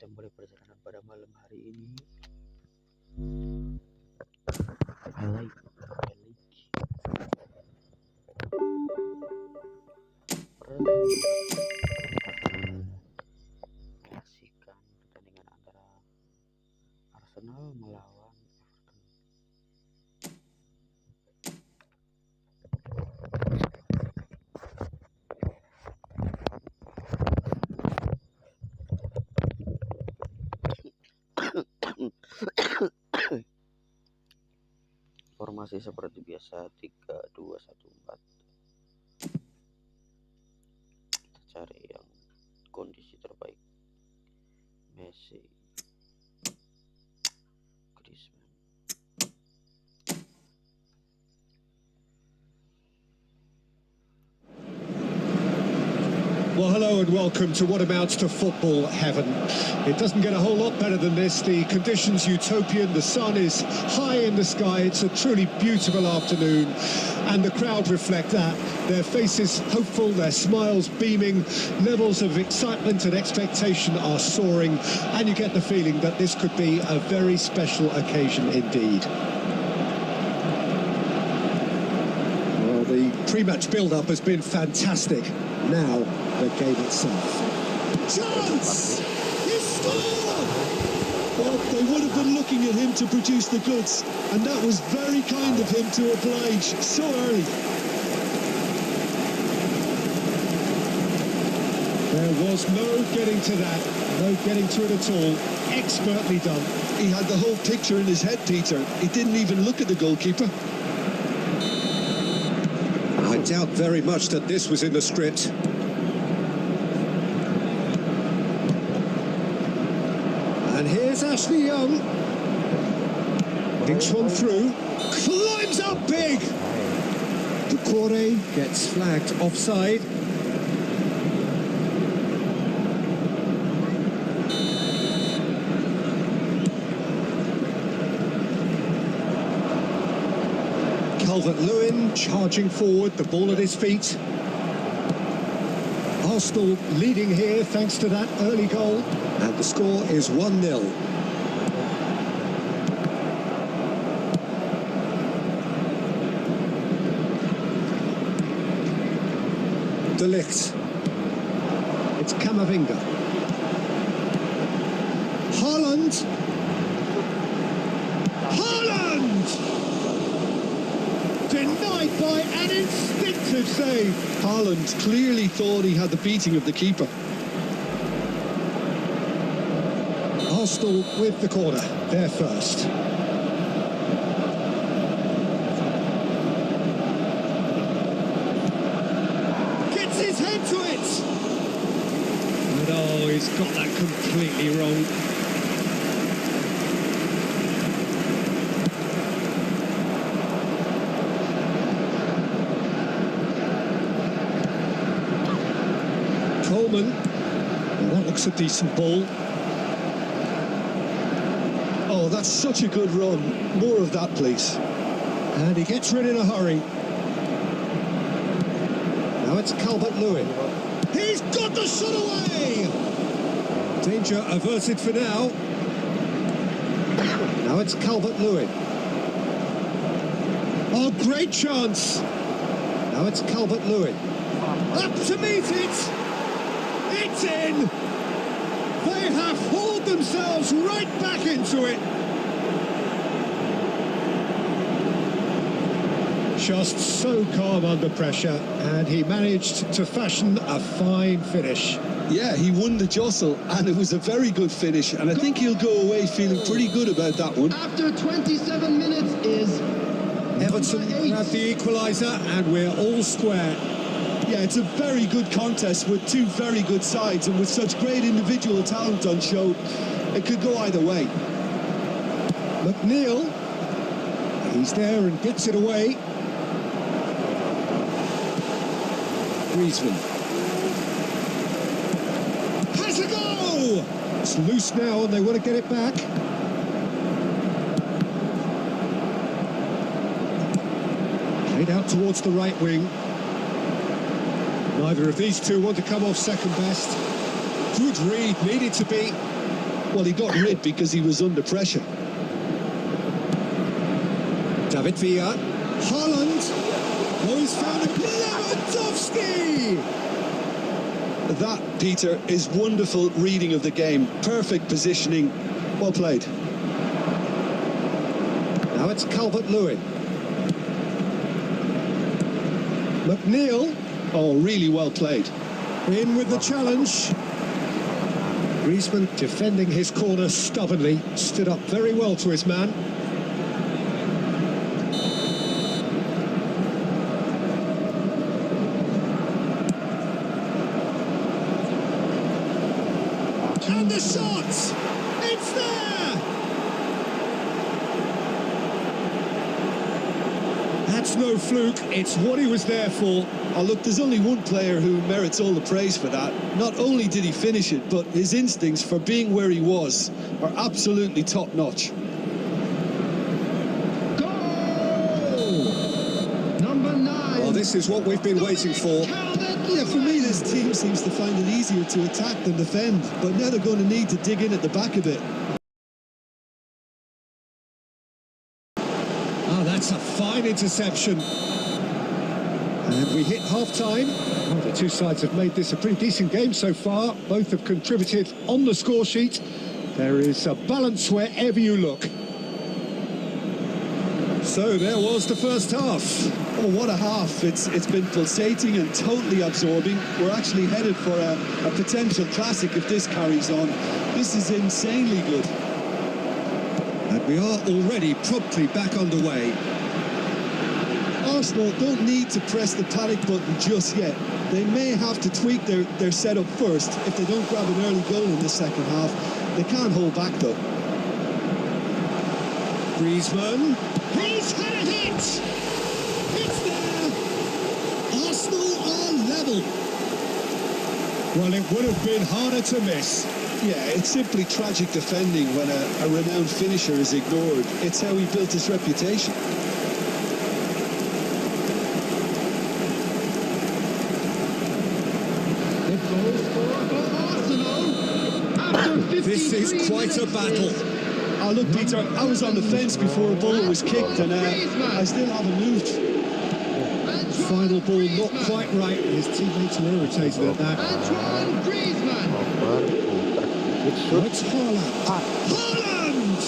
kita mulai perjalanan pada malam hari ini. I like. Akan menyaksikan pertandingan antara Arsenal melawan Everton. Formasi seperti biasa 3-2-1-4. Kita cari yang kondisi terbaik. Messi, Griezmann. Well, hello and welcome to what amounts to football heaven. It doesn't get a whole lot better than this. The conditions utopian, the sun is high in the sky, it's a truly beautiful afternoon, and the crowd reflect that. Their faces hopeful, their smiles beaming, levels of excitement and expectation are soaring, and you get the feeling that this could be a very special occasion indeed. Well, the pre-match build-up has been fantastic. Now, the game itself. Chance! He scored! Well, they would have been looking at him to produce the goods, and that was very kind of him to oblige so early. There was no getting to that, no getting to it at all. Expertly done. He had the whole picture in his head, Peter. He didn't even look at the goalkeeper. I doubt very much that this was in the script. And here's Ashley Young. Dinks one through. Climbs up big! Ducore gets flagged offside. Calvert-Lewin charging forward, the ball at his feet. Arsenal leading here thanks to that early goal, and the score is 1-0. De Ligt. It's Camavinga. Haaland. Denied by an instinctive save. Haaland clearly thought he had the beating of the keeper. Arsenal with the corner, they're first. Gets his head to it! And oh, he's got that completely wrong. Coleman, well, that looks a decent ball. Oh, that's such a good run. More of that, please. And he gets rid in a hurry. Now it's Calvert-Lewin. He's got the shot away! Danger averted for now. Now it's Calvert-Lewin. Oh, great chance! Now it's Calvert-Lewin. Up to meet it! It's in! They have hauled themselves right back into it! Just so calm under pressure, and he managed to fashion a fine finish. Yeah, he won the jostle, and it was a very good finish, and I think he'll go away feeling pretty good about that one. After 27 minutes is... Everton have the equaliser, and we're all square. Yeah, it's a very good contest with two very good sides, and with such great individual talent on show, it could go either way. McNeil, he's there and gets it away. Griezmann has a go! It's loose now and they want to get it back. Played out towards the right wing. Neither of these two want to come off second best. Good read, needed to be. Well, he got rid because he was under pressure. David Villa. Haaland. Oh, he's found a Lewandowski! That, Peter, is wonderful reading of the game. Perfect positioning. Well played. Now it's Calvert-Lewin. McNeil. Oh, really well played. In with the challenge. Griezmann defending his corner stubbornly. Stood up very well to his man. And the shot! It's there! That's no fluke, it's what he was there for. Oh, look, there's only one player who merits all the praise for that. Not only did he finish it, but his instincts for being where he was are absolutely top-notch. Goal! Number 9. Well, this is what we've been waiting for. Yeah, for me, this team seems to find it easier to attack than defend, but now they're going to need to dig in at the back a bit. Ah, that's a fine interception. And we hit half-time. Well, the two sides have made this a pretty decent game so far. Both have contributed on the score sheet. There is a balance wherever you look. So there was the first half. Oh, what a half. It's been pulsating and totally absorbing. We're actually headed for a potential classic if this carries on. This is insanely good. And we are already promptly back underway. Arsenal don't need to press the panic button just yet. They may have to tweak their setup first if they don't grab an early goal in the second half. They can't hold back though. Griezmann. He's had a hit! It's there! Arsenal are level. Well, it would have been harder to miss. Yeah, it's simply tragic defending when a renowned finisher is ignored. It's how he built his reputation. It goes for Arsenal. After 53 This is quite a battle. Oh, look, Peter, I was on the fence before a ball was kicked and I still haven't moved. Final ball not quite right. His teammates are irritated at that. Antoine Griezmann. Oh, it's Haaland. Haaland!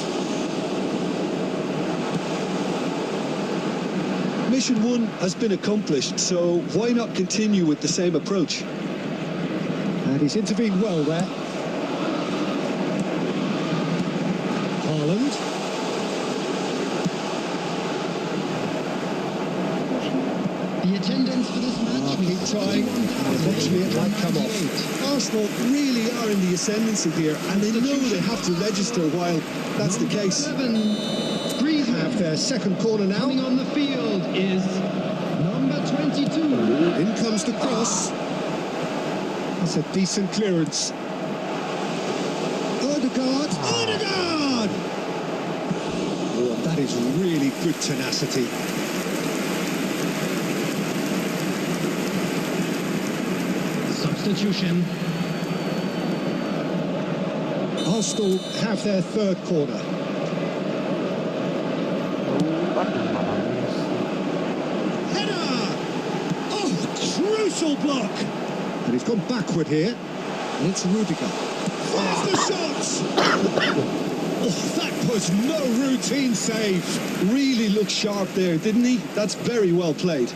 Mission 1 has been accomplished, so why not continue with the same approach? And he's intervened well there. Haaland. The attendance for this match Keep trying, and eventually it might come off. Arsenal really are in the ascendancy here, and they know they have to register while that's the case. 7. Griezmann. Have their second corner now. Coming on the field is number 22. In comes the cross. That's a decent clearance. Odegaard. Odegaard! Oh, that is really good tenacity. Substitution. Arsenal have their third corner. Header! Oh, crucial block! And he's gone backward here. And it's Rudiger. Fires the shot! Oh, that was no routine save. Really looked sharp there, didn't he? That's very well played.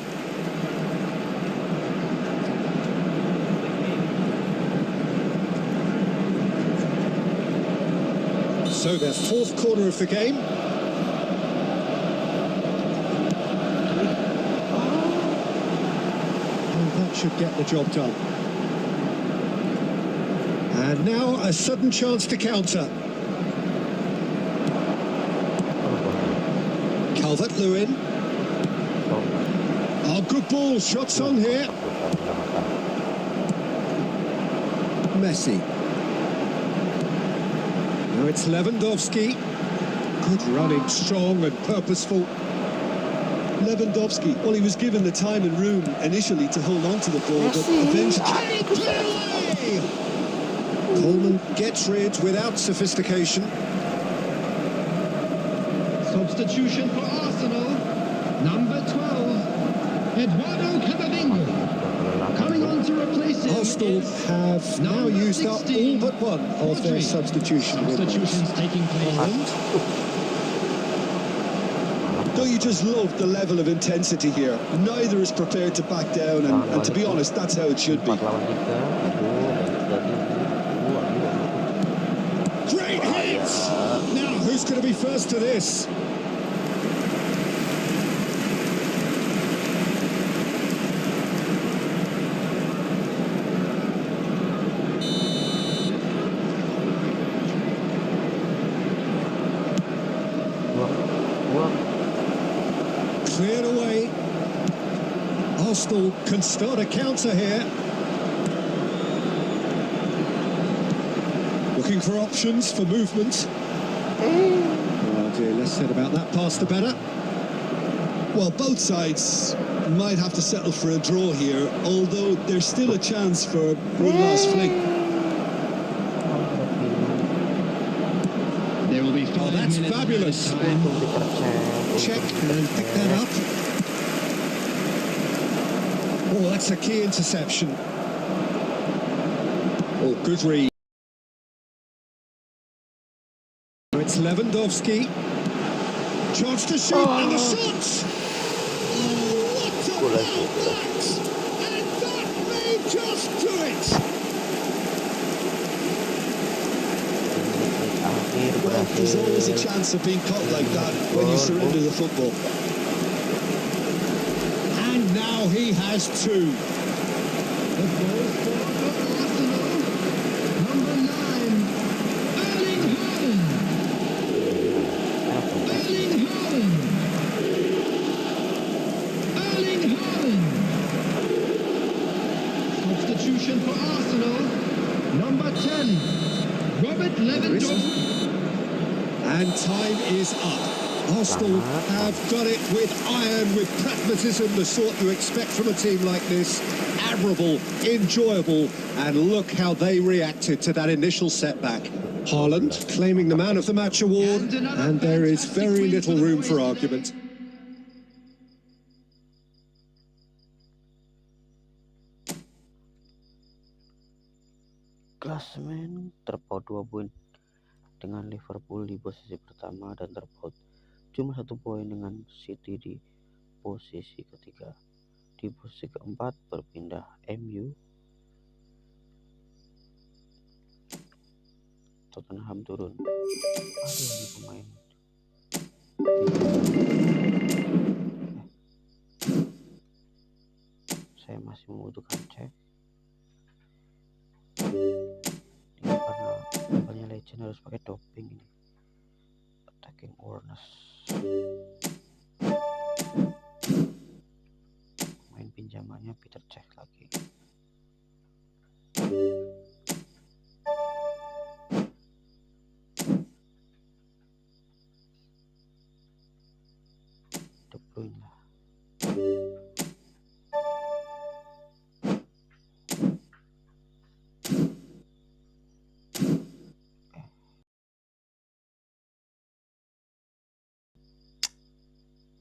So their fourth corner of the game. And that should get the job done. And now a sudden chance to counter. Calvert-Lewin. Oh, good ball. Shots on here. Messi. Now it's Lewandowski. Good running, strong and purposeful. Lewandowski, well, he was given the time and room initially to hold on to the ball, but eventually... Can he put it away? Coleman gets rid without sophistication. Substitution for Arsenal. Number 12, Eduardo Camavinga. Coming on to replace him. Arsenal have now used up all but one of their substitution windows. Substitutions taking place. Don't you just love the level of intensity here? Neither is prepared to back down, and to be honest, that's how it should be. 4 lawan 3. Great hits! Now, who's going to be first to this? Cleared away. Arsenal can start a counter here. Looking for options for movement. Oh dear, less said about that pass the better. Well, both sides might have to settle for a draw here, although there's still a chance for one last fling. There will be 5 Oh, that's minutes fabulous. Check and pick that up. Oh, that's a key interception. Oh, good read. It's Lewandowski. Chance to shoot, and the shot! What about that? And that may just do it! Well, there's always a chance of being caught like that when you surrender the football. And now he has two. The ball for Arsenal. Number 9, Erling Haaland. Erling Haaland. Erling Haaland. Substitution for Arsenal. Number 10, Robert Lewandowski. And time is up. Arsenal have got it with iron, with pragmatism, the sort you expect from a team like this. Admirable, enjoyable, and look how they reacted to that initial setback. Haaland claiming the Man of the Match award, and there is very little room for argument. Klasemen terpaut 2 poin dengan Liverpool di posisi pertama dan terpaut cuma 1 poin dengan City di posisi ketiga. Di posisi keempat berpindah MU. Tottenham turun. Aduh, ini pemain. Saya masih membutuhkan cek. Ini karena legend harus pakai doping ini. Attacking awareness. Main pinjamannya Peter Cech lagi. De Bruyne lah.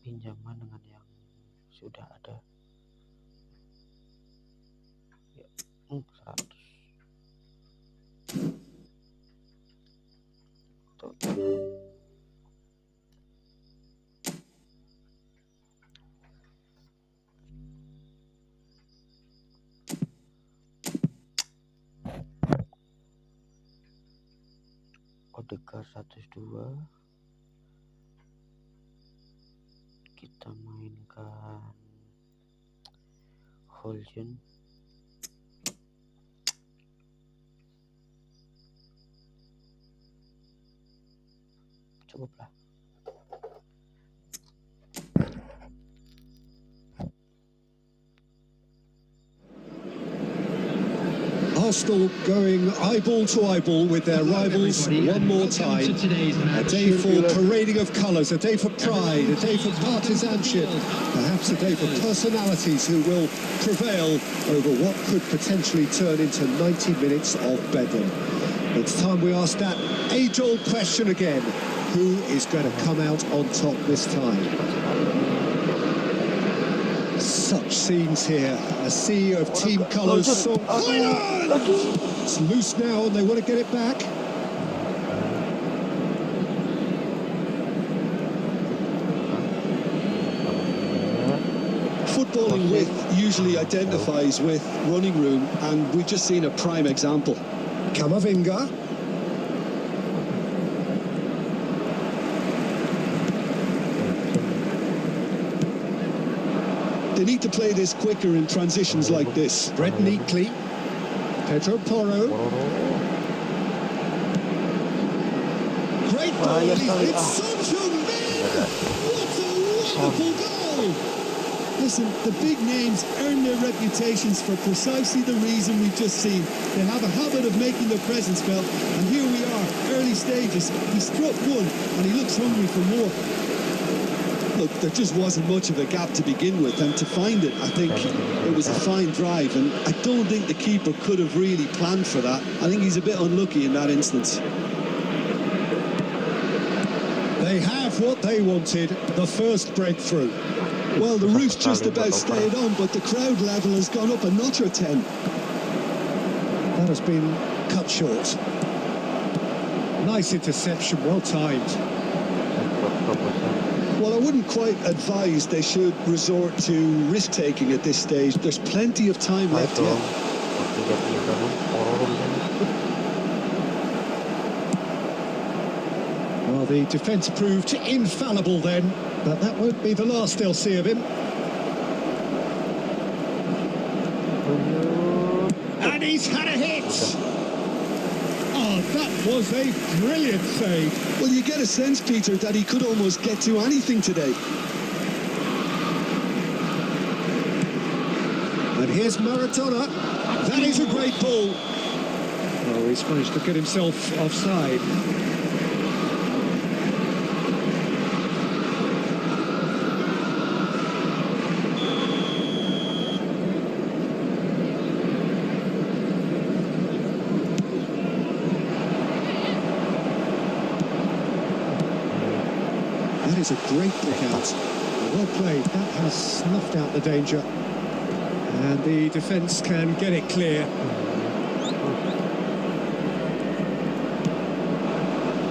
Pinjaman dengan yang sudah ada ya, 100 tuh. Odegaard 102. Kita mainkan Holgen. Cukuplah. Arsenal going eyeball to eyeball with their rivals one more time. A day for parading of colours, a day for pride, a day for partisanship, perhaps a day for personalities who will prevail over what could potentially turn into 90 minutes of bedlam. It's time we ask that age-old question again. Who is going to come out on top this time? Such scenes here, a sea of team colours. It's loose now and they want to get it back. Footballing width usually identifies with running room, and we've just seen a prime example. Camavinga. They need to play this quicker in transitions like this. Spread neatly. Pedro Porro. Great ball. It's such a what a wonderful goal! Listen, the big names earn their reputations for precisely the reason we've just seen. They have a habit of making their presence felt, and here we are, early stages. He struck one, and he looks hungry for more. Look, there just wasn't much of a gap to begin with, and to find it, I think it was a fine drive, and I don't think the keeper could have really planned for that. I think he's a bit unlucky in that instance. They have what they wanted, the first breakthrough. Well, the roof's just about stayed on, but the crowd level has gone up a notch or 10. That has been cut short. Nice interception, well timed. Well, I wouldn't quite advise they should resort to risk-taking at this stage. There's plenty of time left yet. Well, the defence proved infallible then, but that won't be the last they'll see of him. And he's had a hit! Oh, that was a brilliant save. Well, you get a sense, Peter, that he could almost get to anything today. And here's Maradona. That is a great ball. Oh, he's managed to get himself offside. That is a great pick out. Well played. That has snuffed out the danger. And the defence can get it clear.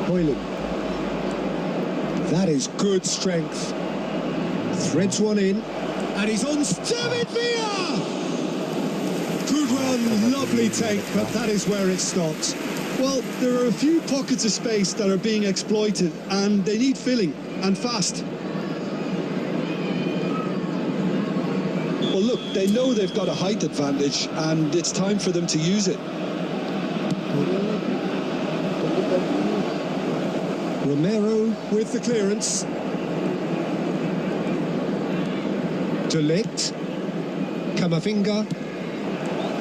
Hoyland. That is good strength. Threads one in. And he's on David Villa! Good run, lovely take, but that is where it stopped. Well, there are a few pockets of space that are being exploited, and they need filling, and fast. Well, look, they know they've got a height advantage, and it's time for them to use it. Romero with the clearance. De Ligt. Camavinga.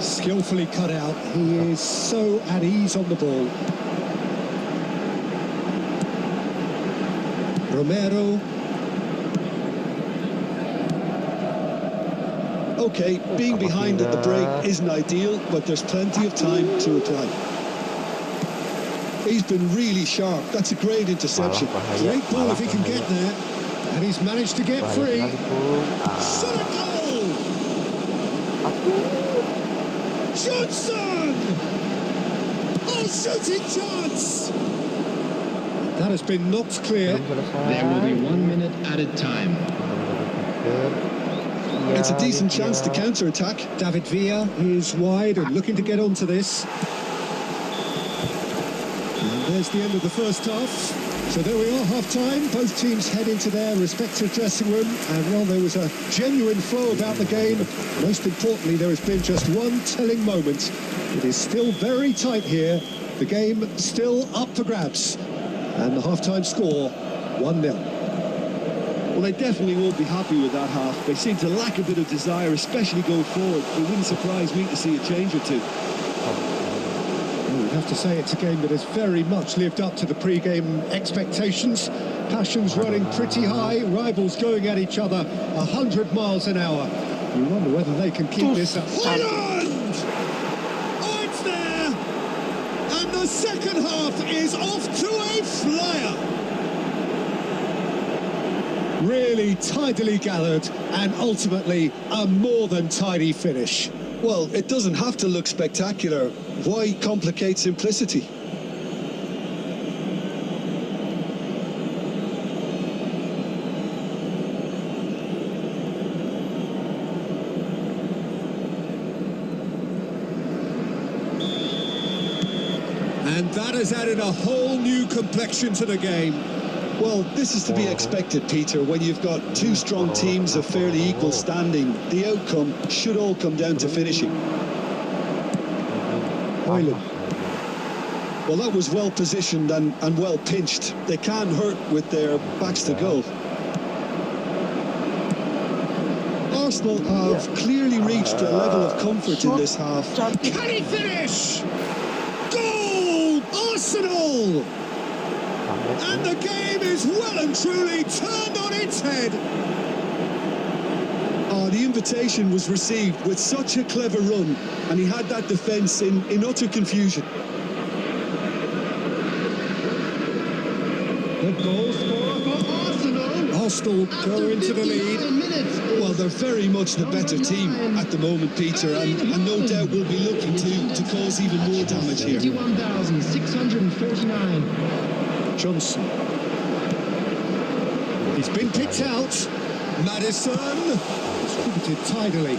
Skillfully cut out. He is so at ease on the ball. Romero. Okay, being behind at the break isn't ideal, but there's plenty of time to reply. He's been really sharp. That's a great interception. Great ball if he can get there. And he's managed to get free. Shot a goal! Johnson! Oh, shooting chance! That has been knocked clear. There will be 1 minute added time. It's a decent chance to counter-attack. David Villa is wide and looking to get onto this. And there's the end of the first half. So there we are, half-time. Both teams head into their respective dressing room. And while there was a genuine flow about the game, most importantly, there has been just one telling moment. It is still very tight here. The game still up for grabs. And the half-time score, 1-0. Well, they definitely won't be happy with that half. They seem to lack a bit of desire, especially going forward. It wouldn't surprise me to see a change or two. Well, we'd have to say it's a game that has very much lived up to the pre-game expectations. Passions running pretty high, rivals going at each other 100 miles an hour. You wonder whether they can keep this up. Holland! Oh, it's there! And the second half is off to a flyer! Really tidily gathered and ultimately a more than tidy finish. Well, it doesn't have to look spectacular. Why complicate simplicity? And that has added a whole new complexion to the game. Well, this is to be expected, Peter. When you've got two strong teams of fairly equal standing, the outcome should all come down to finishing. Hoyland. Well, that was well positioned and well pinched. They can hurt with their backs to goal. Arsenal have clearly reached a level of comfort in this half. Can he finish? Goal! Arsenal! And the game is well and truly turned on its head. Oh, the invitation was received with such a clever run, and he had that defence in utter confusion. The goal scorer for Arsenal. Arsenal go into the lead. Well, they're very much the better team at the moment, Peter, and no doubt will be looking to cause even more damage here. 71,649. Johnson. He's been picked out. Madison. Distributed tidily.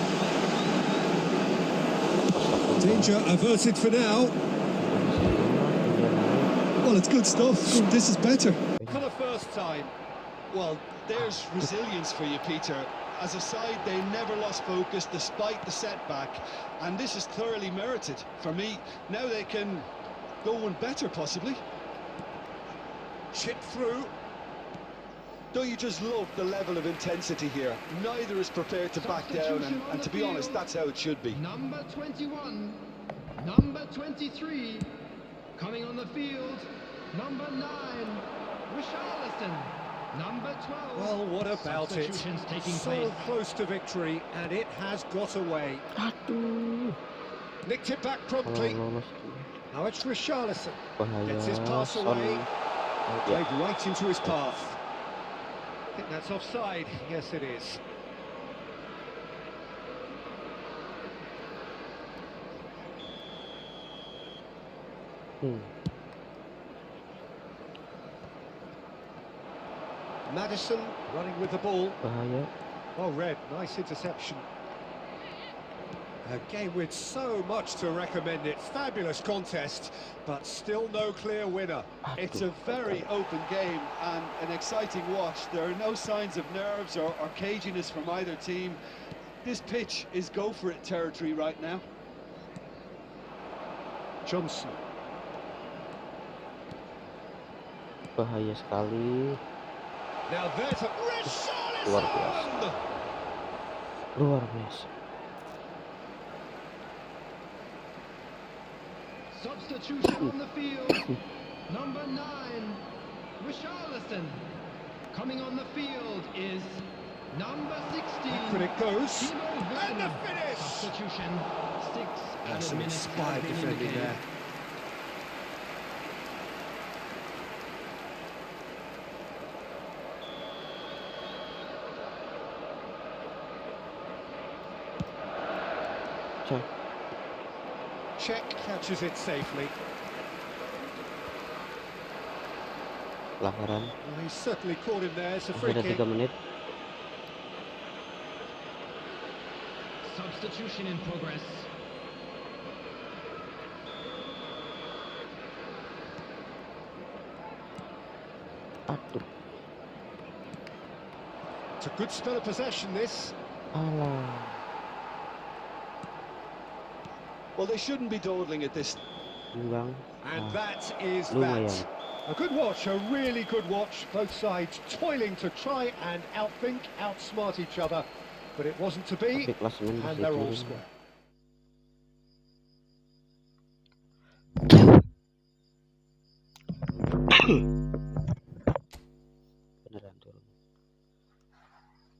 Danger averted for now. Well, it's good stuff. This is better. For the first time. Well, there's resilience for you, Peter. As a side, they never lost focus despite the setback, and this is thoroughly merited. For me, now they can go one better, possibly. Chip through. Don't you just love the level of intensity here? Neither is prepared to back down, and to be honest, that's how it should be. Number 21, number 23, coming on the field, number 9, Richarlison, number 12. Well, what about it? Taking So place. close to victory, and it has got away. Nicked it back promptly. Now it's Richarlison. Gets his pass away. Played right into his path. I think that's offside. Yes, it is. Madison running with the ball. Well read, nice interception. A game with so much to recommend it. Fabulous contest, but still no clear winner. It's a very open game and an exciting watch. There are no signs of nerves or caginess from either team. This pitch is go-for-it territory right now. Johnson. Bahaya sekali. Now there's a Luar biasa. Luar biasa. Substitution on the field, number 9, Richarlison. Coming on the field is number 16. But it goes. Timo Werner. And the finish! Substitution, 6 That's added some minutes inspired have been in the defending game. there. Check catches it safely. Pelanggaran. Well, he's certainly caught him there. It's a Masih free ada kick. 3 menit. Substitution in progress. Aduh. It's a good spell of possession, this. Alah. Well, they shouldn't be dawdling at this. Imbang. And that is lumayan. that. A good watch, a really good watch. Both sides toiling to try and outthink, outsmart each other. But it wasn't to be, Tapi klasemen and masih they're all turun. square. beneran turun.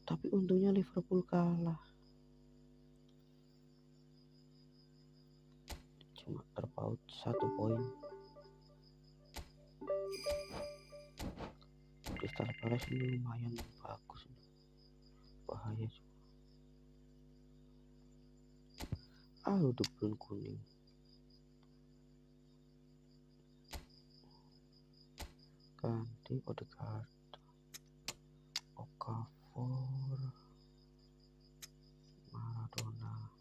Tapi untungnya Liverpool kalah, cuma terpaut 1 poin. Crystal Palace ini lumayan bagus, bahaya juga. Udah belum kuning. Ganti Odegaard, Okafor, Maradona,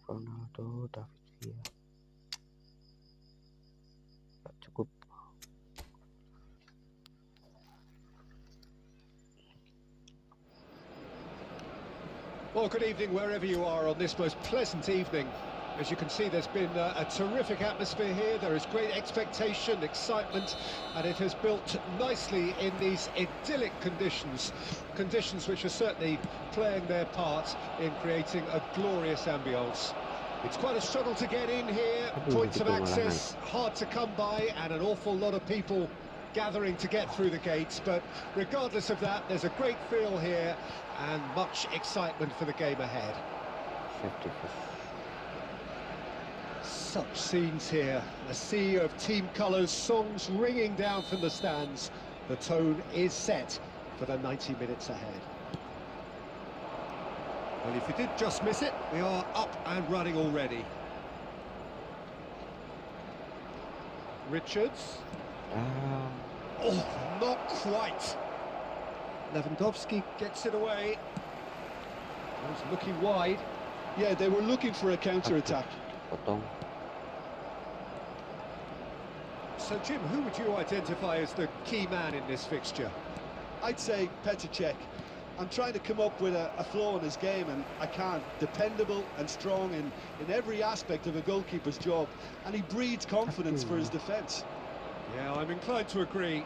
Ronaldo, David Villa. Gak cukup. Well, good evening wherever you are on this most pleasant evening. As you can see, there's been a terrific atmosphere here. There is great expectation, excitement, and it has built nicely in these idyllic conditions. Conditions which are certainly playing their part in creating a glorious ambience. It's quite a struggle to get in here. Points of access hard to come by, and an awful lot of people gathering to get through the gates. But regardless of that, there's a great feel here and much excitement for the game ahead. Such scenes here, a sea of team colours, songs ringing down from the stands. The tone is set for the 90 minutes ahead. Well, if you did just miss it, we are up and running already. Richards. Oh, not quite. Lewandowski gets it away. He's looking wide. Yeah, they were looking for a counter-attack. So, Jim, who would you identify as the key man in this fixture? I'd say Petr Cech. I'm trying to come up with a flaw in his game, and I can't. Dependable and strong in every aspect of a goalkeeper's job, and he breeds confidence for his defence. Yeah, I'm inclined to agree.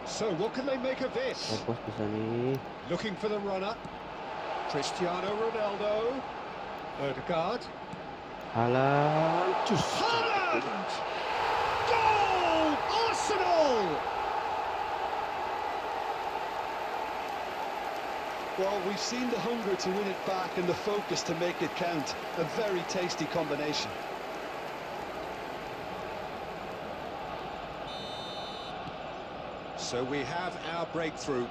So, what can they make of this? Looking for the runner. Cristiano Ronaldo. Odegaard. Haaland. Haaland! Goal! Arsenal! Well, we've seen the hunger to win it back and the focus to make it count. A very tasty combination. So we have our breakthrough.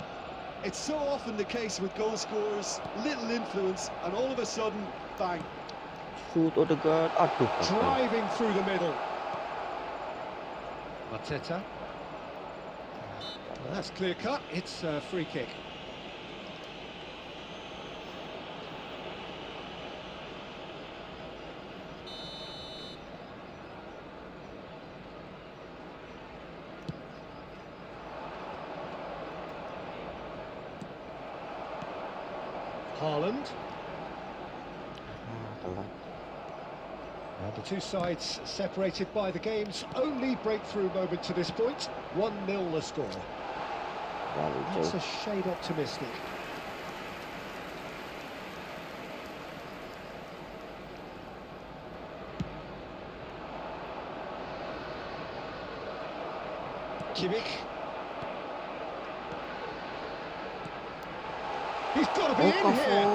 It's so often the case with goal scorers, little influence, and all of a sudden, bang. Shoot Odegaard. Driving through the middle. Mateta. Well, that's clear cut. It's a free kick. Haaland. The two sides separated by the game's only breakthrough moment to this point. 1-0 the score. That's a shade optimistic. Kimmich. He's got to be in here.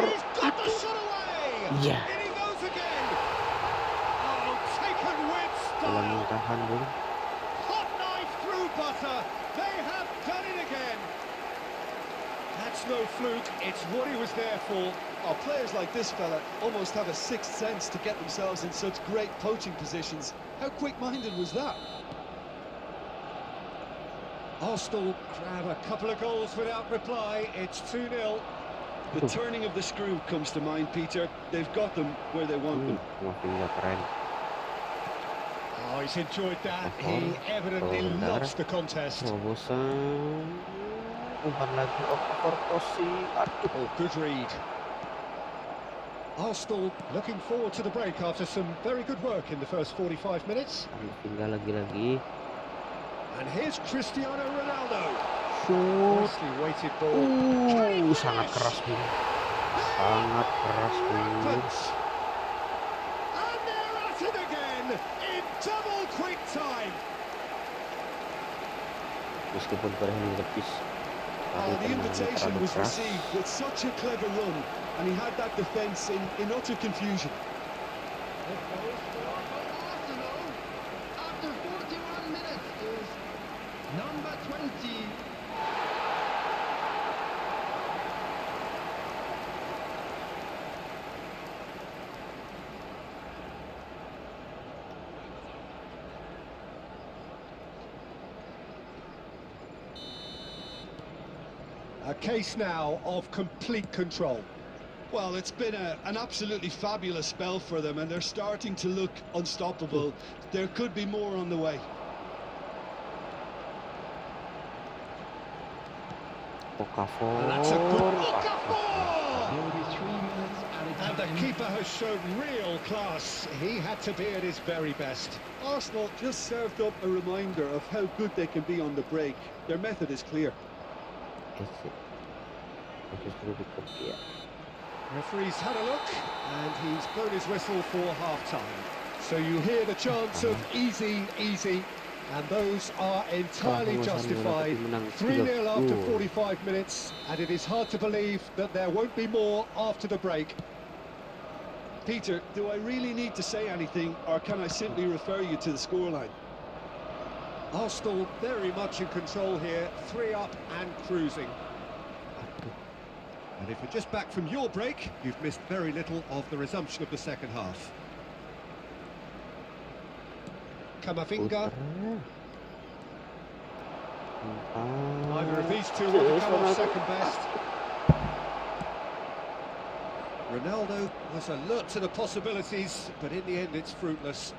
He's got the shot away. Yeah. In he goes again. Oh, taken with style. Hot knife through butter. They have done it again. That's no fluke. It's what he was there for. Oh, players like this fella almost have a sixth sense to get themselves in such great poaching positions. How quick-minded was that? Arsenal grab a couple of goals without reply. It's 2-0. The turning of the screw comes to mind, Peter. They've got them where they want them. Oh, he's enjoyed that. He evidently loves the contest. Oh, good read. Arsenal looking forward to the break after some very good work in the first 45 minutes. And here's Cristiano Ronaldo. Shoot. Nicely weighted ball. Sangat keras, Bung. Sangat keras, Bung. And they're at done in double quick time. Meskipun berhasil ditepis, tapi The tendangannya invitation terlalu was keras. received with such a clever run, and he had that defence in utter confusion. It goes for Arsenal. After 41 minutes is number 20. A case now of complete control. Well, it's been an absolutely fabulous spell for them, and they're starting to look unstoppable. There could be more on the way. And that's a good Okafor! There will be 3 minutes added And the time. keeper has shown real class. He had to be at his very best. Arsenal just served up a reminder of how good they can be on the break. Their method is clear. Referee's had a look, and he's blown his whistle for half-time. So you hear the chants of easy, easy, and those are entirely justified. 3-0 after 45 minutes, and it is hard to believe that there won't be more after the break. Peter, do I really need to say anything, or can I simply refer you to the scoreline? Arsenal very much in control here, 3 up and cruising. And if you're just back from your break, you've missed very little of the resumption of the second half. Kamavinga. Neither of these two will come off second best. Ronaldo was alert to the possibilities, but in the end it's fruitless.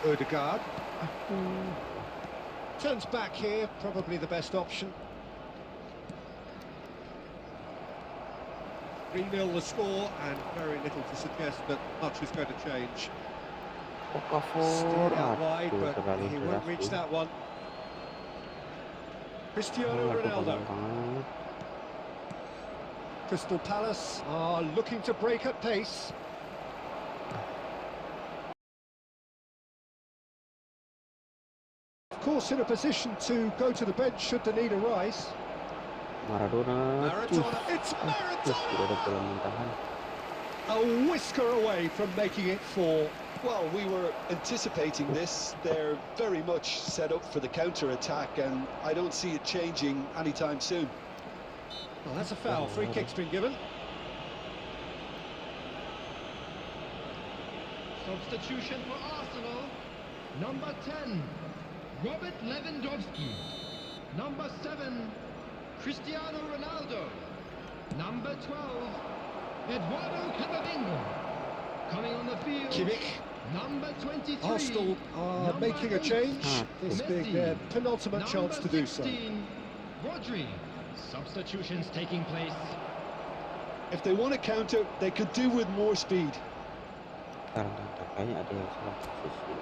Odegaard. Turns back here, probably the best option. 3-0 the score, and very little to suggest that much is going to change. Steered out wide, but he won't reach that one. Cristiano Ronaldo. Crystal Palace are looking to break at pace. Of course, in a position to go to the bench should the need arise. Maradona. It's Maradona! A whisker away from making it 4. Well, we were anticipating this. They're very much set up for the counter-attack, and I don't see it changing anytime soon. Well, that's a foul. Free kick's been given. Substitution for Arsenal. Number 10, Robert Lewandowski. Number 7, Cristiano Ronaldo. Number 12, Eduardo Camavinga. Coming on the field, Kimmich. number 23. Arsenal are number making a 8, change. This being Messi. their penultimate Number chance to do so. 16, Rodri. Substitutions taking place. If they want to counter, they could do with more speed. Kayaknya ada yang salah posisi.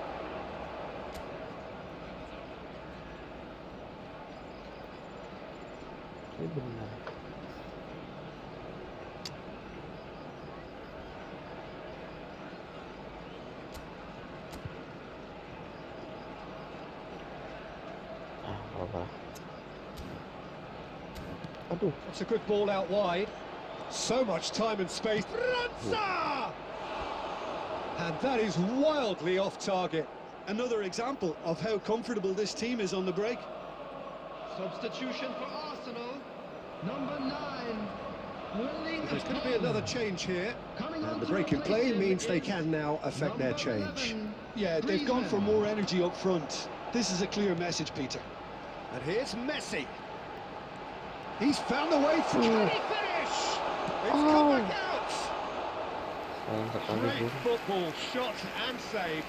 Ini benar. Apa-apa. Aduh. That's a good ball out wide. So much time and space. Franza! And that is wildly off target. Another example of how comfortable this team is on the break. Substitution for Arsenal. Number 9, Erling There's going to be Haaland. another change here. Coming And on the to break in replace play him means they is can now affect their number change. 11, Yeah, they've gone for Griezmann. more energy up front. This is a clear message, Peter. And here's Messi. He's found the way through. Can he finish? It's come back out. Sayang sekali, Great Bro. football, shot and save.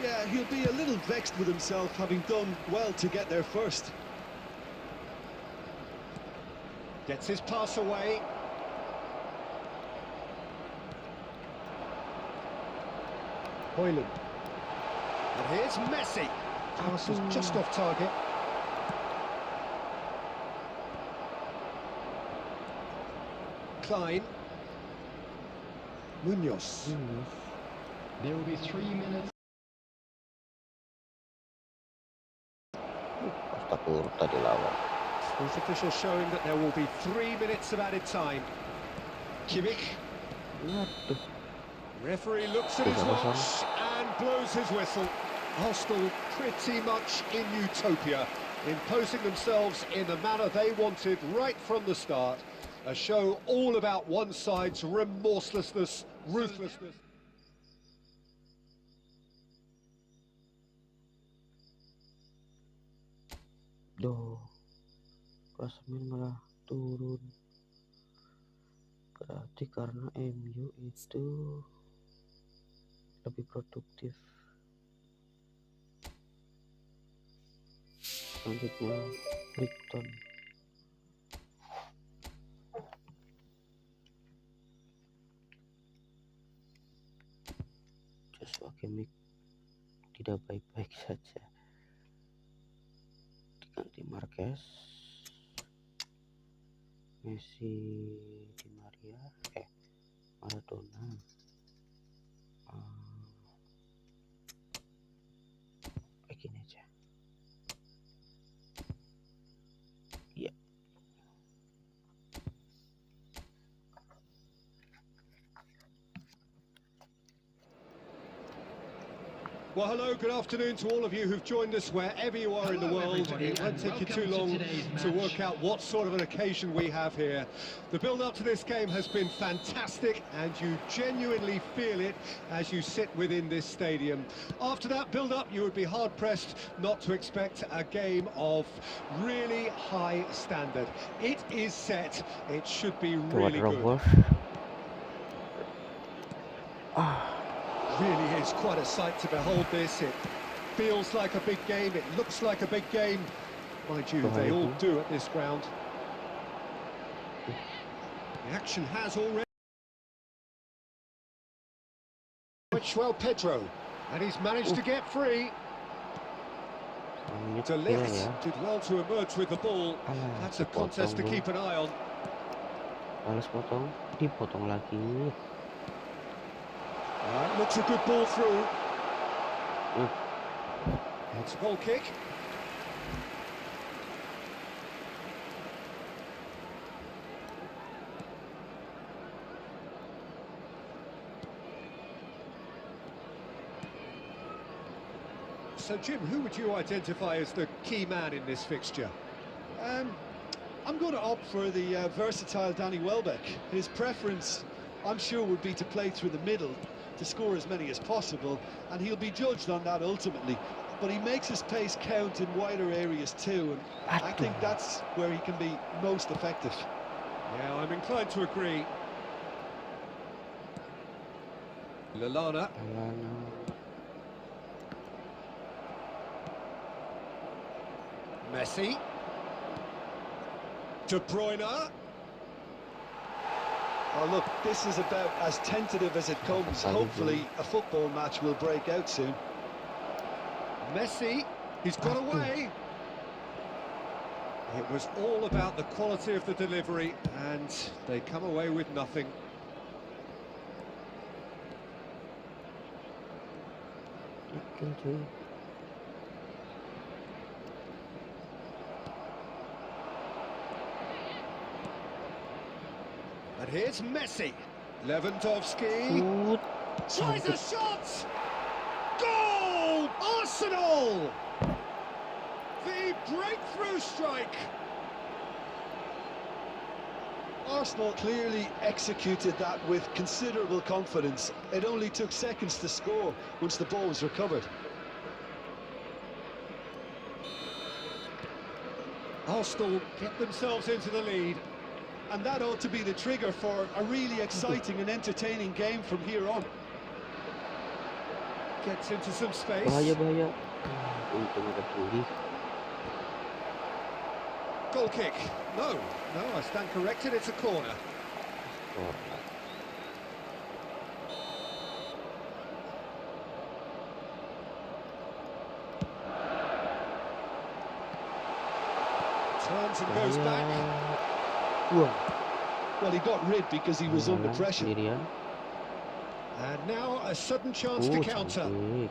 Yeah, he'll be a little vexed with himself, having done well to get there first. Gets his pass away. Højlund. And here's Messi. Pass was just off target. decline. Munoz. There will be 3 minutes. Costa dilawan. Fourth official showing that there will be 3 minutes of added time. Kimmich. Waduh. Referee looks at his 3-0. watch and blows his whistle. Arsenal pretty much in utopia, imposing themselves in the manner they wanted right from the start. A show all about one side's remorselessness, ruthlessness. Duh, klasemen malah turun. Berarti karena MU itu lebih produktif. Selanjutnya Brighton. Joshua Kimmich tidak baik-baik saja. Diganti Marquez, Messi, Di Maria, Maradona. Begini aja. Iya. Well, hello, good afternoon to all of you who've joined us wherever you are in the world. It won't take you too long to work out what sort of an occasion we have here. The build-up to this game has been fantastic, and you genuinely feel it as you sit within this stadium. After that build-up, you would be hard-pressed not to expect a game of really high standard. It is set. It should be really good. Really is quite a sight to behold this. It feels like a big game, it looks like a big game. Mind you, they all do at this ground. The action has already... Well, Pedro, and he's managed to get free. De Ligt did well to emerge with the ball. That's a contest to keep an eye on. Balas potong, dipotong lagi. Looks a good ball through. It's a goal kick. So, Jim, who would you identify as the key man in this fixture? I'm going to opt for the versatile Danny Welbeck. His preference, I'm sure, would be to play through the middle, to score as many as possible, and he'll be judged on that ultimately. But he makes his pace count in wider areas too, and I think that's where he can be most effective. Yeah, I'm inclined to agree. Lallana. Messi. De Bruyne. Oh, look, this is about as tentative as it comes. Hopefully, a football match will break out soon. Messi, he's got away. It was all about the quality of the delivery, and they come away with nothing. And here's Messi. Lewandowski tries a shot. Goal! Arsenal! The breakthrough strike. Arsenal clearly executed that with considerable confidence. It only took seconds to score once the ball was recovered. Arsenal get themselves into the lead. And that ought to be the trigger for a really exciting and entertaining game from here on. Gets into some space. Bahaya. Untung ada Pulih. Goal kick. No, I stand corrected. It's a corner. Turns and goes back. Well, he got rid because he was under pressure. Sendirian. And now a sudden chance to counter. Cantik.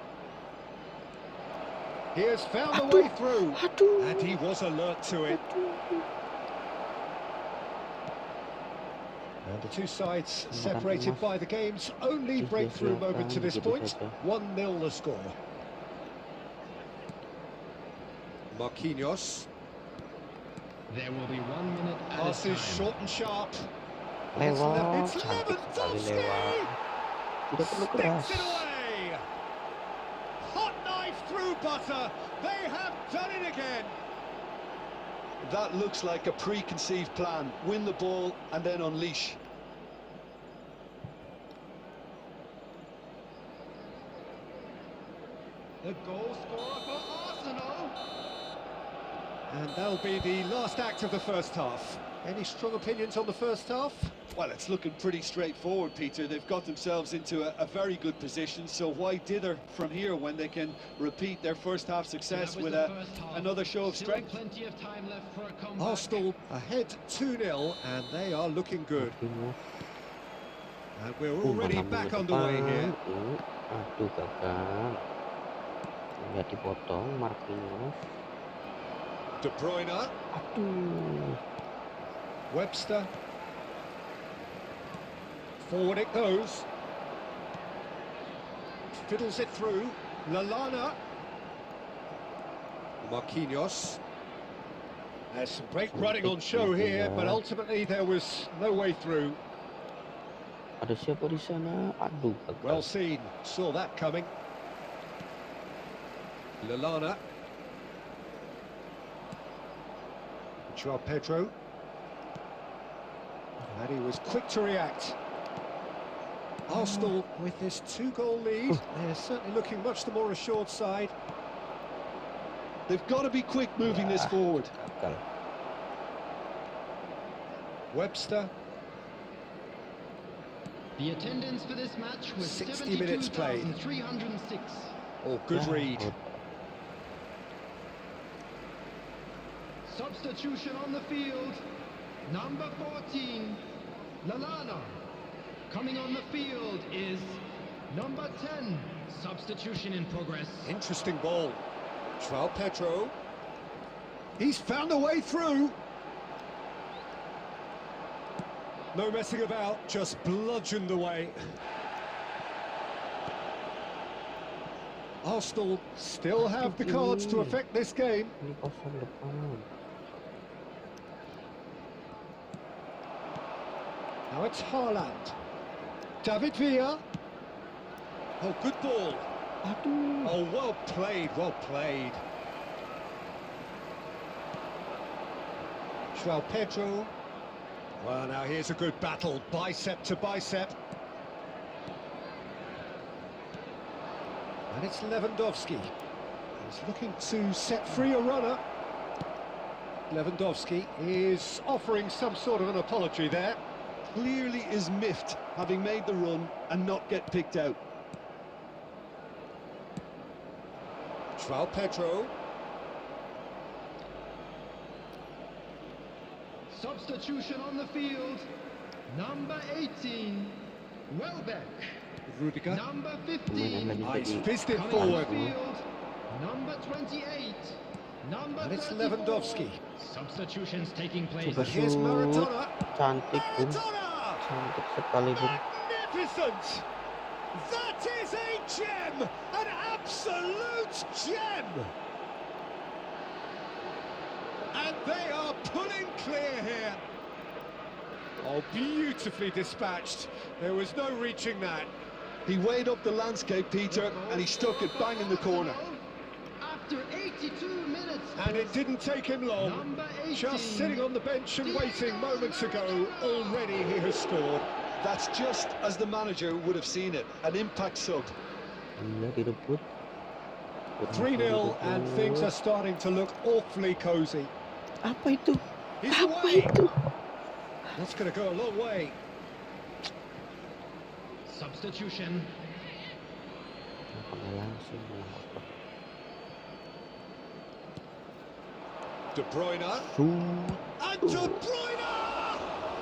He has found a way through. Aduh. And he was alert to it. And the two sides separated by the game's only breakthrough moment to this point. 1-0 the score. Marquinhos. There will be 1 minute at a Passes time. short and sharp. Lewat, It's cantik sekali Lewandowski. lewat. Tidak perlu keras. Sticks it away. Hot knife through butter. They have done it again. That looks like a preconceived plan. Win the ball and then unleash. The goal scorer for Arsenal. And that'll be the last act of the first half. Any strong opinions on the first half? Well, it's looking pretty straightforward, Peter. They've got themselves into a very good position, so why dither from here when they can repeat their first half success That was with the first half. another show of Still strength? plenty of time left for a comeback. Arsenal ahead 2-0 and they are looking good. Marquinhos. And we're already Malam back minggu underway depan. here. Aduh, gagal. Nggak dipotong Marquinhos. De Bruyne, Aduh. Webster. Forward it goes. Fiddles it through. Lallana. Marquinhos. There's some great running on show here, but ultimately there was no way through. Ada siapa di sana? Aduh, gagal. Well seen, saw that coming. Lallana. Joao Pedro. And he was quick to react. Arsenal with this 2-goal lead. They're certainly looking much the more assured side. They've got to be quick moving this forward. Gagal. Webster. The attendance for this match was 60 minutes played. 72,306. Oh, good Ya, read. Substitution on the field. Number 14, Lallana. Coming on the field is number 10. Substitution in progress. Interesting ball. Joao Pedro. He's found a way through. No messing about, just bludgeoned away. Arsenal still have the cards to affect this game. Ini kosong depan. Now it's Haaland. David Villa. Oh, good ball. Aduh. Oh, well played, well played. Joao Pedro. Well, now here's a good battle, bicep to bicep. And it's Lewandowski. He's looking to set free a runner. Lewandowski is offering some sort of an apology there. Clearly is miffed, having made the run and not get picked out. Joao Pedro. Substitution on the field. Number 18, Welbeck. Rudiger. Number Pemain 15, yang lagi Ah, he's jadi fizzed it coming on forward. the field. Number 28, number And it's 34. Lewandowski. Substitutions taking place. Coba Here's shoot. Maradona. Cantik pun. Maradona! Cantik sekali pun. Magnificent! That is a gem! An absolute gem! And they are pulling clear here. Oh, beautifully dispatched. There was no reaching that. He weighed up the landscape, Peter, and he stuck it bang in the corner. After 82 minutes. And it didn't take him long. Number 18. Just sitting on the bench and waiting moments ago, already he has scored. That's just as the manager would have seen it, an impact sub. Iya, direbut. 3-0 and things are starting to look awfully cosy. Apa itu? He's Apa away. itu? That's going to go a long way. Substitution. Kenapa langsung ngotot? De Bruyne. Shoot. And De Bruyne!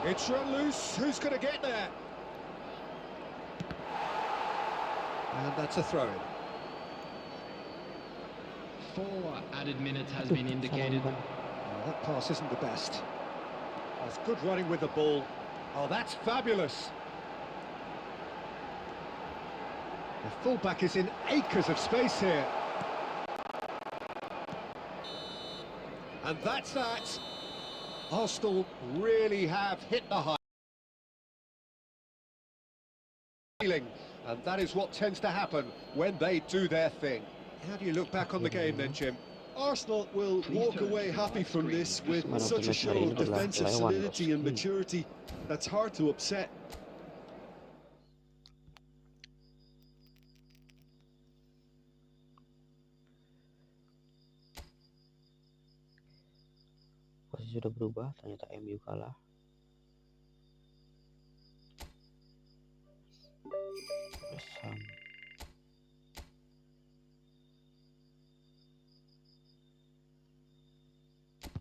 It's run loose. Who's going to get there? And that's a throw-in. 4 added minutes has been indicated. Oh, that pass isn't the best. That's good running with the ball. Oh, that's fabulous. The fullback is in acres of space here. And that's that. Arsenal really have hit the high ceiling, and that is what tends to happen when they do their thing. How do you look back on the game then, Jim? Arsenal will walk away happy from this with such a show of defensive solidity and maturity that's hard to upset. Posisi sudah berubah, ternyata MU kalah. Besam.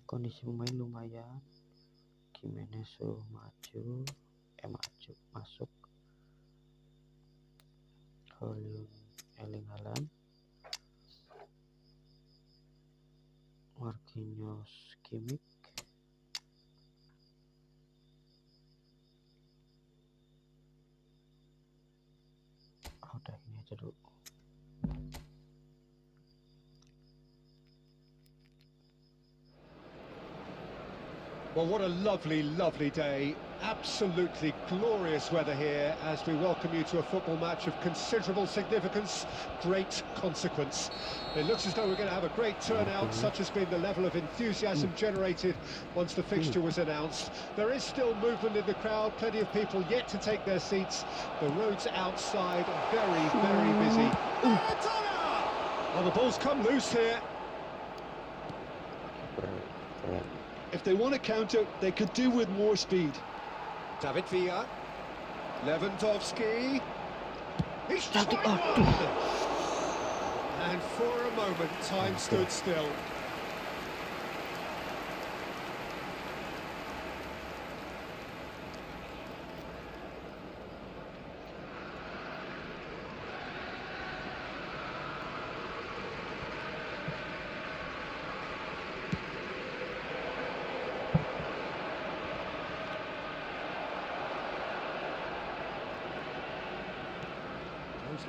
Kondisi pemain lumayan. Jimenez masuk. Erling Haaland, Marquinhos, Kimmich, udah ini aja dulu. Well, what a lovely, lovely day. Absolutely glorious weather here as we welcome you to a football match of considerable significance, great consequence. It looks as though we're going to have a great turnout, such has been the level of enthusiasm generated once the fixture was announced. There is still movement in the crowd, plenty of people yet to take their seats. The roads outside very, very busy. Oh, the ball's come loose here. If they want to counter, they could do with more speed. David Villa, Lewandowski, he's tried one! And for a moment, time stood still.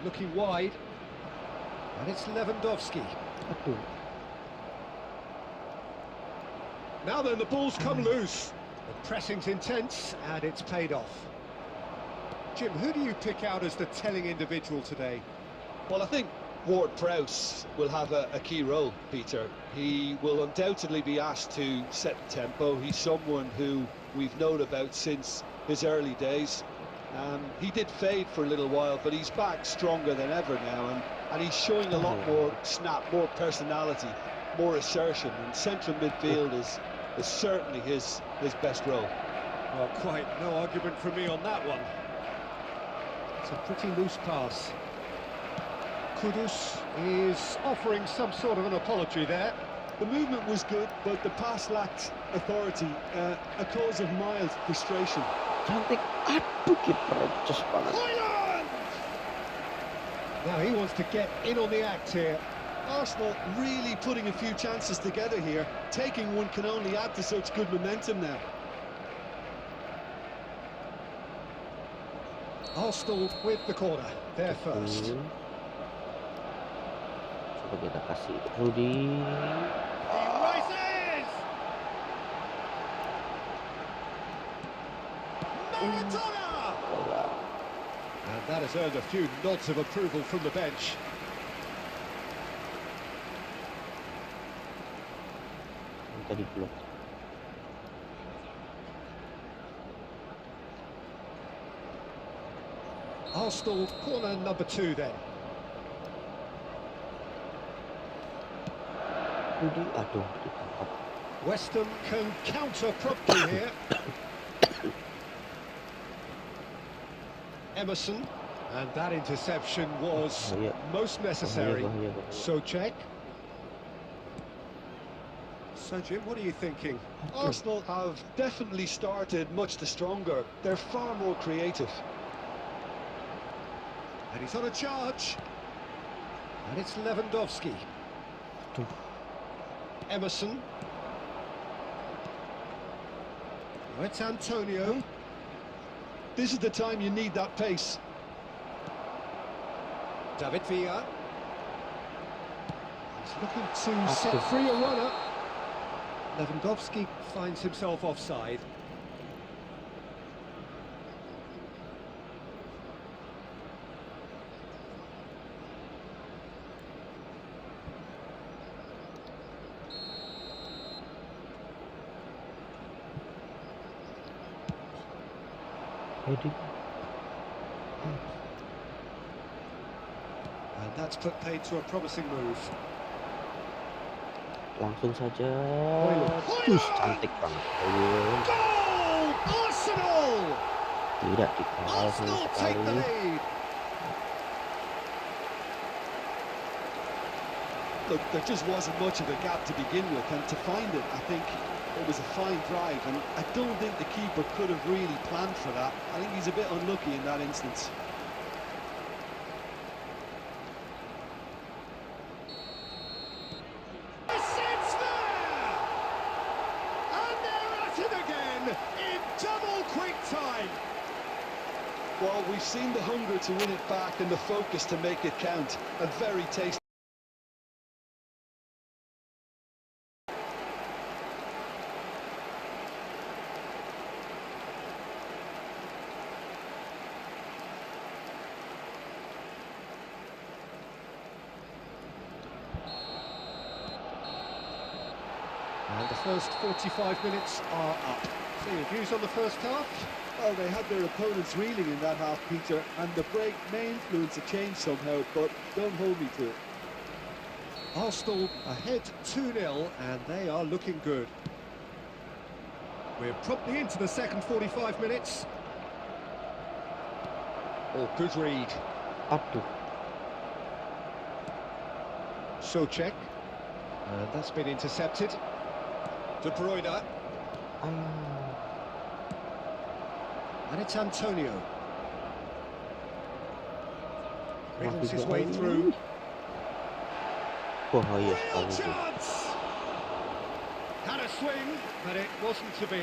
Looking wide, and it's Lewandowski. Now then, the ball's come loose. The pressing's intense, and it's paid off. Jim, who do you pick out as the telling individual today? Well, I think Ward-Prowse will have a key role, Peter. He will undoubtedly be asked to set the tempo. He's someone who we've known about since his early days. He did fade for a little while, but he's back stronger than ever now, and he's showing a lot more snap, more personality, more assertion, and central midfield is certainly his best role. Well, quite no argument from me on that one. It's a pretty loose pass. Kudus is offering some sort of an apology there. The movement was good, but the pass lacked authority, a cause of mild frustration. Cantik, aduh, kiper just banget. Now he wants to get in on the act here. Arsenal really putting a few chances together here. Taking one can only add to such good momentum now. Arsenal with the corner, they're first. Coba kita kasih Rudy. And that has earned a few nods of approval from the bench. Tadi blok. Arsenal corner number 2 then. Rudy, aduh, ditangkap. West Ham can counter promptly here. Emerson, and that interception was most necessary. So check. So, Jim, what are you thinking? Arsenal have definitely started much the stronger. They're far more creative. And he's on a charge. And it's Lewandowski. Aduh. Emerson. Oh, it's Antonio. This is the time you need that pace. David Villa. He's looking to set free a runner. Lewandowski finds himself offside. Heading. And that's put paid to a promising move. Langsung saja. Cantik banget. Goal! Arsenal! Tidak dikawal sama Arsenal take the sekali. lead. Look, there just wasn't much of a gap to begin with, and to find it, I think it was a fine drive, and I don't think the keeper could have really planned for that. I think he's a bit unlucky in that instance. It's there! And they're at it again in double quick time. Well, we've seen the hunger to win it back and the focus to make it count. A very tasty. And the first 45 minutes are up. So your views on the first half? Well, they had their opponents reeling in that half, Peter, and the break may influence a change somehow, but don't hold me to it. Arsenal ahead 2-0 and they are looking good. We're promptly into the second 45 minutes. Oh, good read. Aduh. Socek. And that's been intercepted. De Bruyne. And it's Antonio. Wriggles his way through. Bahaya Real sekali itu. chance! Had a swing, but it wasn't to be.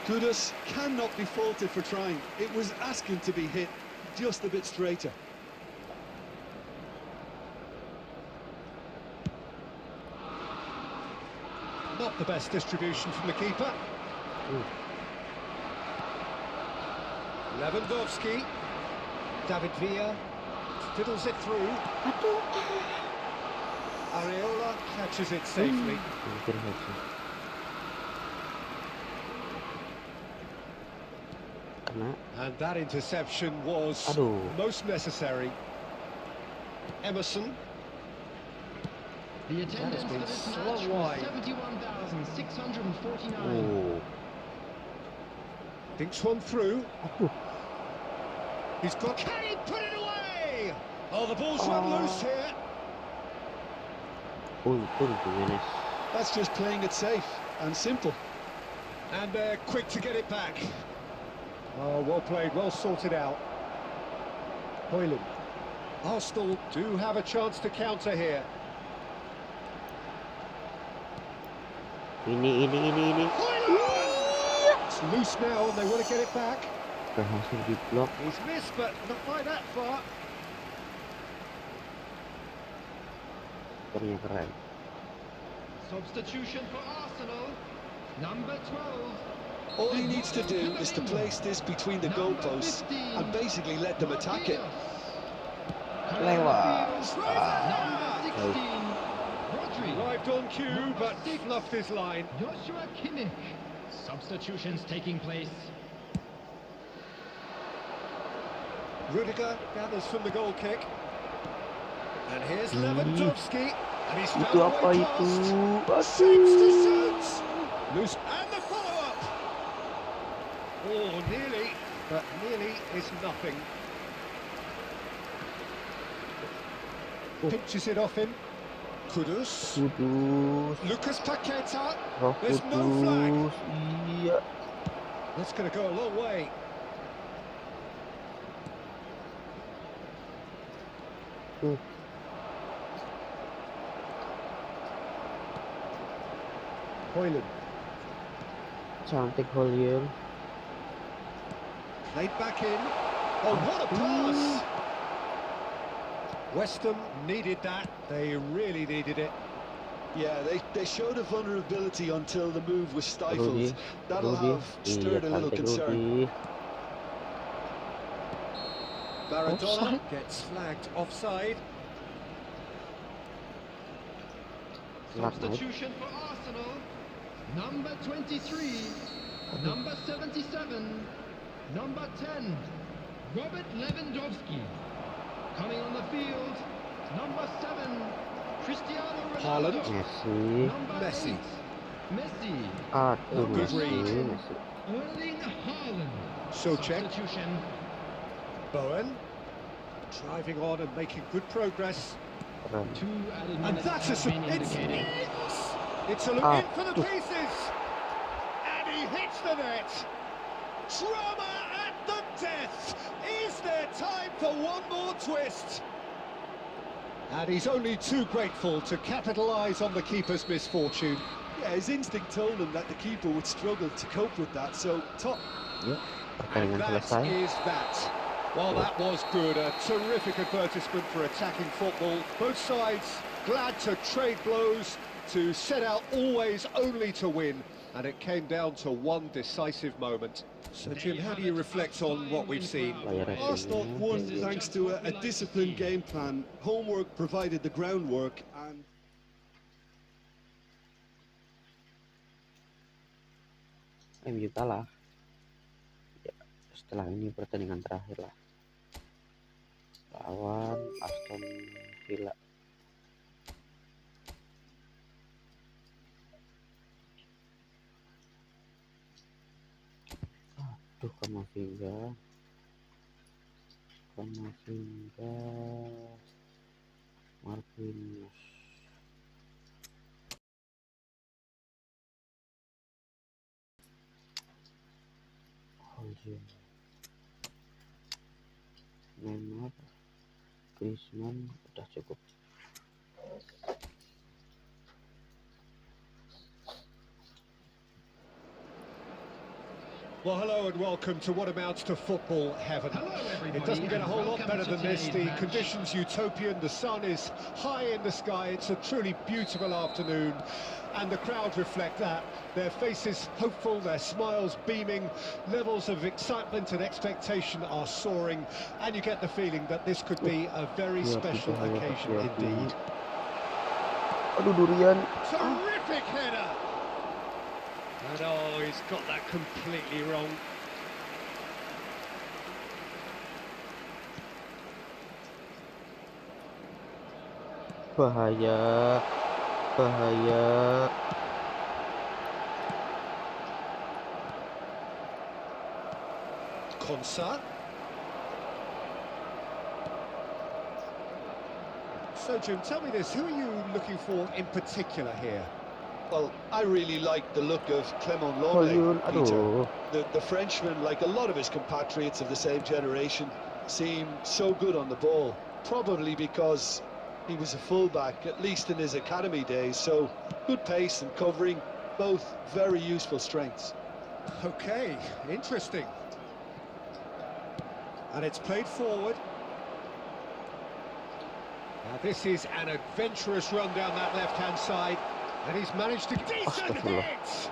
Kudus cannot be faulted for trying. It was asking to be hit just a bit straighter. Not the best distribution from the keeper. Lewandowski. David Villa fiddles it through. Areola catches it safely. Hampir saja. Kena. And that interception was Aduh. most necessary. Emerson. The attendance been for this slung match was wide. 71,649. Oh. Thinks one through. Aduh. He's got... Can he put it away? Oh, the ball's run loose here. Untung Jimenez. That's just playing it safe and simple. And they're quick to get it back. Oh, well played, well sorted out. Hoyland. Arsenal do have a chance to counter here. Ini. It's loose now and they want to get it back. Berhasil diblok. He's missed, but not by that far. Ternyata keren. Substitution for Arsenal, number 12. All he needs to do is to place this between the goalposts and basically let them attack it. Lewat. Number 16, Rodri. Arrived on cue, but fluffed his line. Joshua Kimmich. Substitutions taking place. Rudiger gathers from the goal kick. And here's Lewandowski. And he's found Itu a apa way itu? past. Shapes to Aduh. shoot. Loose. And the follow-up. Oh, nearly. But nearly is nothing. Pinches it off him. Kudus. Lucas Paqueta. Roh There's no flag. Kudus. Iya. That's going to go a long way. Hoyland. Cantik Hollier. Played back in. Oh, what a pass! West Ham needed that. They really needed it. Yeah, they showed a vulnerability until the move was stifled. Rudy. That'll have stirred a little Cantik concern. Rudy. Maradona Offside? gets flagged offside. Substitution for Arsenal. Number 23, number 77, number 10, Robert Lewandowski. Coming on the field, number 7, Cristiano Ronaldo. Haaland. Messi. Number Messi. 8, Messi. Aduh, Good Messi. read. Messi. Erling Haaland. Socek. Substitution. Bowen. Driving on and making good progress. Keren. 2 added And minutes that's have been it's indicated. It's a look Ah. in for the pieces. And he hits the net. Drama at the death. Is there time for one more twist? And he's only too grateful to capitalise on the keeper's misfortune. Yeah, his instinct told him that the keeper would struggle to cope with that, so top. Ya, And pertandingan that selesai. is that. Well, that was good. A terrific advertisement for attacking football. Both sides glad to trade blows, to set out always only to win. And it came down to one decisive moment. So, Jim, how do you reflect on what we've seen? Arsenal won thanks to a disciplined game plan. Homework provided the groundwork, and MU kalah. Ya, setelah ini pertandingan terakhir lah. Lawan Aston Villa. Aduh, Kamavinga. Marquinhos. Holden. Neymar. Griezmann udah cukup. Well, hello and welcome to what amounts to football heaven. Hello, everybody, It doesn't get a and whole lot welcome better to than this. today's The match. conditions utopian, the sun is high in the sky, it's a truly beautiful afternoon, and the crowd reflect that. Their faces hopeful, their smiles beaming, levels of excitement and expectation are soaring, and you get the feeling that this could be a very special occasion indeed. Aduh, durian. Terrific header! And oh, he's got that completely wrong. Bahaya. Bahaya. Konsa. So, Jim, tell me this, who are you looking for in particular here? well, I really like the look of Clement Holden. Lenglet, Peter. Aduh. The Frenchman, like a lot of his compatriots of the same generation, seemed so good on the ball. Probably because he was a fullback, at least in his academy days. So good pace and covering, both very useful strengths. Okay, interesting. And it's played forward. Now this is an adventurous run down that left-hand side, and he's managed to decent Astagfirullah. hit.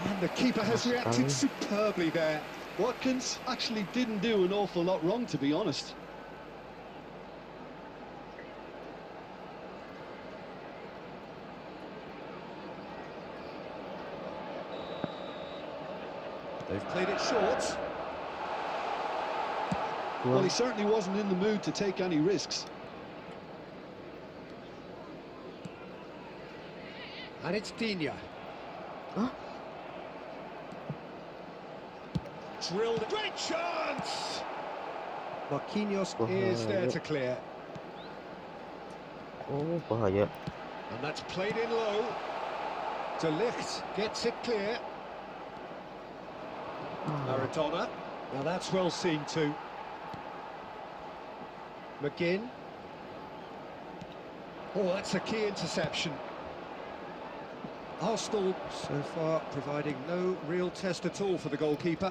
And the keeper has reacted superbly there. Watkins actually didn't do an awful lot wrong, to be honest. They've played it short. Well, he certainly wasn't in the mood to take any risks. And it's Digne. Huh? Drilled. Great chance! Marquinhos is there to clear. Oh, bahaya. And that's played in low. De Ligt gets it clear. Maradona. Now that's well seen too. McGinn. Oh, that's a key interception. Arsenal so far providing no real test at all for the goalkeeper.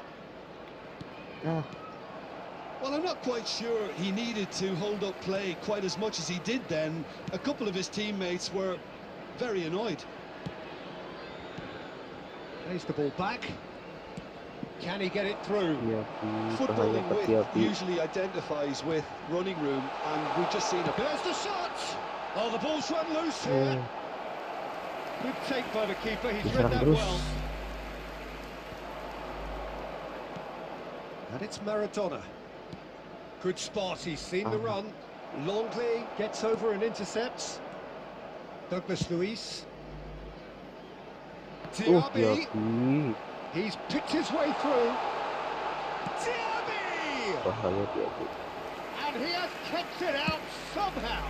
Ah, Well, I'm not quite sure he needed to hold up play quite as much as he did then. A couple of his teammates were very annoyed. Plays the ball back. Can he get it through? bahaya Footballing tapi width api. usually identifies with running room, and we've just seen a... There's the shot! Oh, the ball's run loose here. Oh, Good take by the keeper, he's diserang read that terus. well. And it's Maradona. Good spot, he's seen the run. Longley gets over and intercepts. Douglas Luiz. Oh, Diaby, Diaby. he's picked his way through. Diaby! Bahaya Diaby. And he has kept it out somehow.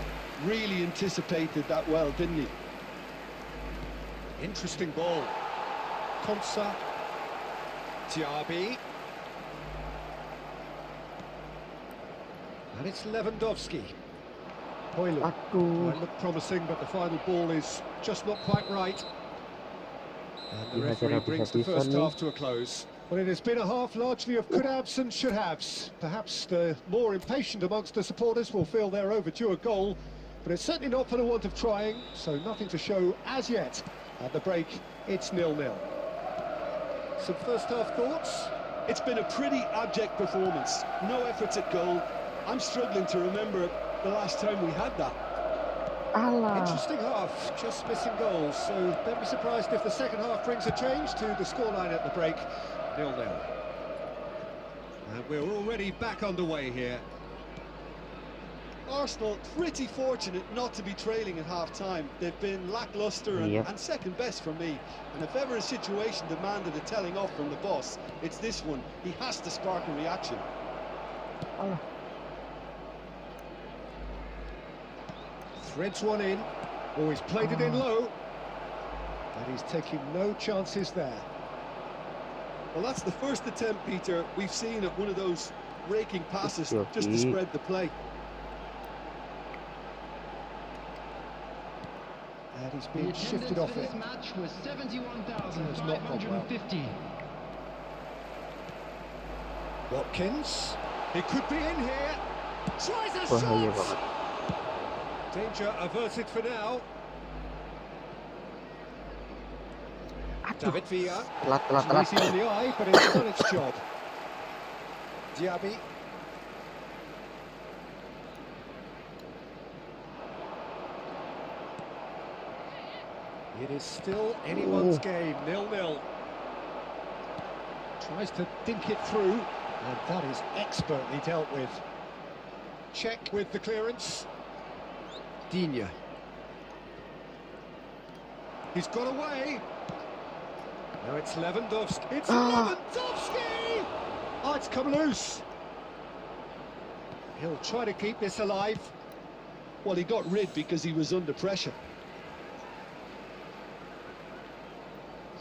Really anticipated that well, didn't he? Interesting ball. Konsa. Diaby. And it's Lewandowski. Hoyle. Aduh. Might look promising, but the final ball is just not quite right. And the referee brings the first half to a close. Well, it has been a half largely of could-haves and should-haves. Perhaps the more impatient amongst the supporters will feel they're overdue a goal, but it's certainly not for the want of trying, so nothing to show as yet. At the break, it's 0-0. Some first-half thoughts? It's been a pretty abject performance. No efforts at goal. I'm struggling to remember the last time we had that. Alah. Interesting half, just missing goals, so don't be surprised if the second half brings a change to the scoreline at the break. 0-0. And we're already back underway here. Arsenal pretty fortunate not to be trailing at half-time. They've been lacklustre and second best for me. And if ever a situation demanded a telling off from the boss, it's this one. He has to spark a reaction. Alah. Threads one in. Oh, he's played it in low. And he's taking no chances there. Well, that's the first attempt, Peter, we've seen at one of those raking passes just to spread the play. And he's The being attendance shifted off for it. this match was It's not gone 71,550. Watkins. He could be in here. Tries a Bahaya shot. banget. Danger averted for now. Aduh. David Villa. Telat. Easy on the eye, but it's done its job. Diaby. It is still anyone's game, 0-0. Tries to dink it through, and that is expertly dealt with. Check with the clearance. Digne. He's got away. Now it's Lewandowski. It's Lewandowski! Oh, it's come loose. He'll try to keep this alive. Well, he got rid because he was under pressure.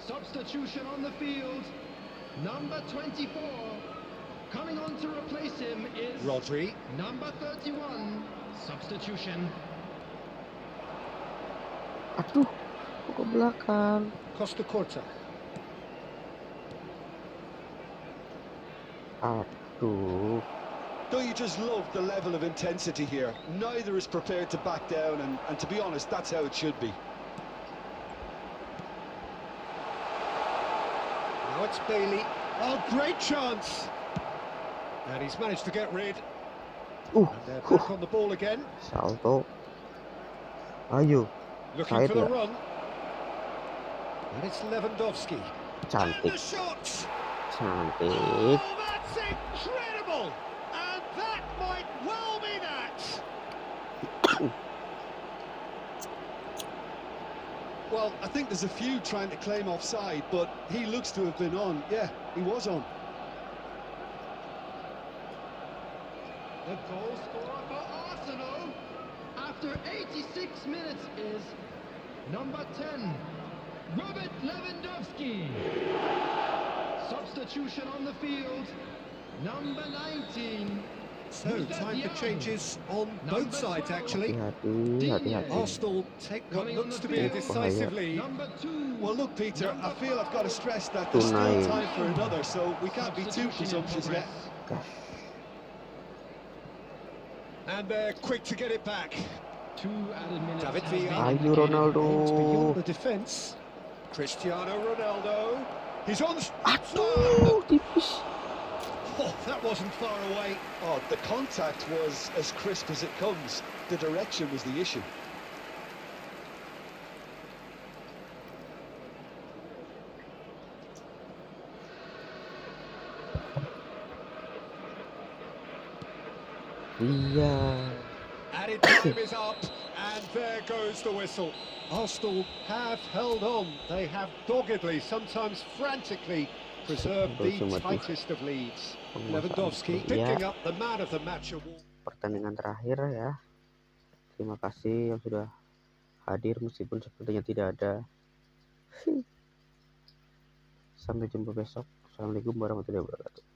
Substitution on the field. Number 24. Coming on to replace him is Rodri. number 31. Substitution. Aduh. Ke belakang. Costa Corta. Aduh. Don't you just love the level of intensity here? Neither is prepared to back down, and to be honest, that's how it should be. Now it's Bailey. Oh, great chance! And he's managed to get rid. And they're back on the ball again. Salto. Ayo. Looking for the Side ya. run. And it's Lewandowski. And the Cantik. shot! Cantik. Oh, that's incredible! And that might well be that! Well, I think there's a few trying to claim offside, but he looks to have been on. Yeah, he was on. The goal scorer for Arsenal. A after 86 minutes is number 10, Robert Lewandowski. Substitution on the field, number 19. So, time for changes on both sides, actually. Hati-hati. Arsenal take what looks to be a decisive lead. Number 2. Well, look, Peter, I feel I've got to stress that there's still time for another, so we can't be too presumptuous yet. And they're quick to get it back. 2 added minutes. David has been Villa. Ayo indicated. Ronaldo. Aims beyond the defence. Cristiano Ronaldo. He's on. Aduh, tipis. Oh, that wasn't far away. Oh, the contact was as crisp as it comes. The direction was the issue. Iya. Added time is up, and there goes the whistle. Arsenal have held on. They have doggedly, sometimes frantically, preserved the tightest of leads. Lewandowski picking up the man of the match award. Pertandingan terakhir ya. Terima kasih yang sudah hadir meskipun sepertinya tidak ada. Sampai jumpa besok. Assalamualaikum warahmatullahi wabarakatuh.